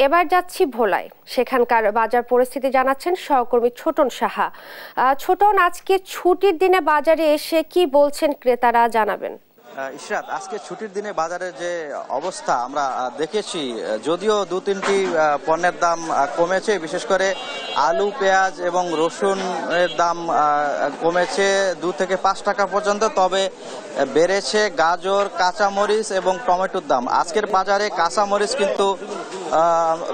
এবার যাচ্ছি ভোলায়, সেখানকার বাজার পরিস্থিতি জানাচ্ছেন সহকর্মী ছোটন সাহা। ছোটন, আজকে ছুটির দিনে বাজারে এসে কি বলছেন ক্রেতারা, জানাবেন। ইশরাত, আজকে ছুটির দিনে বাজারের যে অবস্থা আমরা দেখেছি, যদিও দু তিনটি পণ্যের দাম কমেছে, বিশেষ করে আলু, পেঁয়াজ এবং রসুনের দাম কমেছে 2 থেকে 5 টাকা পর্যন্ত, তবে বেড়েছে গাজর, কাঁচামরিচ এবং টমেটোর দাম। আজকের বাজারে কাঁচামরিচ কিন্তু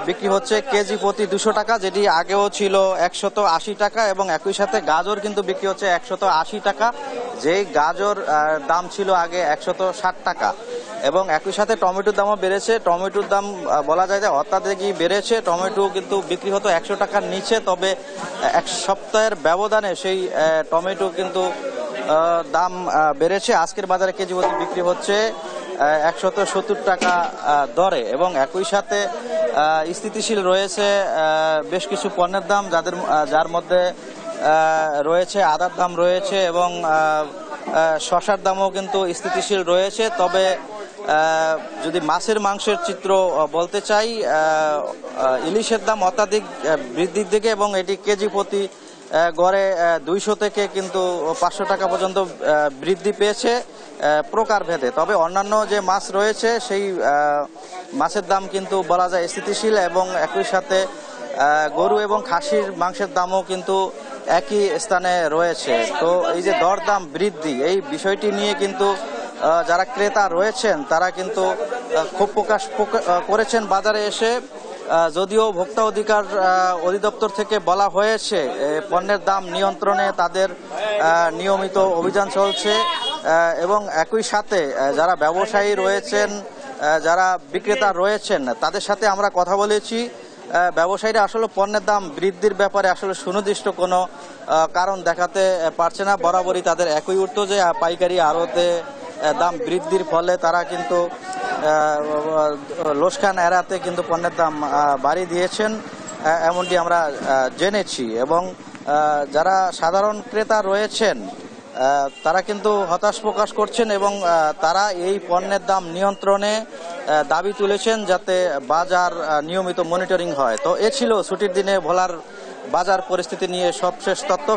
বিক্রি হচ্ছে কেজি প্রতি 200 টাকা, যেটি আগেও ছিল 180 টাকা, এবং একই সাথে গাজর কিন্তু বিক্রি হচ্ছে 180 টাকা, যেই গাজর দাম ছিল আগে 160 টাকা। এবং একই সাথে টমেটোর দামও বেড়েছে। টমেটোর দাম বলা যায় যে অত্যাধিকই বেড়েছে। টমেটো কিন্তু বিক্রি হতো 100 টাকার নিচে, তবে এক সপ্তাহের ব্যবধানে সেই টমেটো কিন্তু দাম বেড়েছে। আজকের বাজারে কেজি প্রতি বিক্রি হচ্ছে 170 টাকা দরে, এবং একই সাথে স্থিতিশীল রয়েছে বেশ কিছু পণ্যের দাম, যার মধ্যে রয়েছে আদার দাম রয়েছে, এবং শসার দামও কিন্তু স্থিতিশীল রয়েছে। তবে যদি মাংসের চিত্র বলতে চাই, ইলিশের দাম অত্যাধিক বৃদ্ধির দিকে, এবং এটি কেজি প্রতি গড়ে 200 থেকে কিন্তু 500 টাকা পর্যন্ত বৃদ্ধি পেয়েছে প্রকার ভেদে। তবে অন্যান্য যে মাছ রয়েছে সেই মাছের দাম কিন্তু বলা যায় স্থিতিশীল, এবং একই সাথে গরু এবং খাসির মাংসের দামও কিন্তু একই স্থানে রয়েছে। তো এই যে দরদাম বৃদ্ধি, এই বিষয়টি নিয়ে কিন্তু যারা ক্রেতা রয়েছেন তারা কিন্তু ক্ষোভ প্রকাশ করেছেন বাজারে এসে। যদিও ভোক্তা অধিকার অধিদপ্তর থেকে বলা হয়েছে পণ্যের দাম নিয়ন্ত্রণে তাদের নিয়মিত অভিযান চলছে, এবং একই সাথে যারা ব্যবসায়ী রয়েছেন, যারা বিক্রেতা রয়েছেন, তাদের সাথে আমরা কথা বলেছি। ব্যবসায়ীরা আসলে পণ্যের দাম বৃদ্ধির ব্যাপারে আসলে সুনির্দিষ্ট কোনো কারণ দেখাতে পারছে না। বরাবরই তাদের একই উত্তর যে পাইকারি আড়তে দাম বৃদ্ধির ফলে তারা কিন্তু লোকসান এড়াতে কিন্তু পণ্যের দাম বাড়িয়ে দিয়েছেন, এমনটি আমরা জেনেছি। এবং যারা সাধারণ ক্রেতা রয়েছেন তারা কিন্তু হতাশ প্রকাশ করছেন, এবং তারা এই পণ্যের দাম নিয়ন্ত্রণে দাবি তুলেছেন যাতে বাজার নিয়মিত মনিটরিং হয়। তো এ ছিল ছুটির দিনে ভোলার বাজার পরিস্থিতি নিয়ে সবশেষ তথ্য।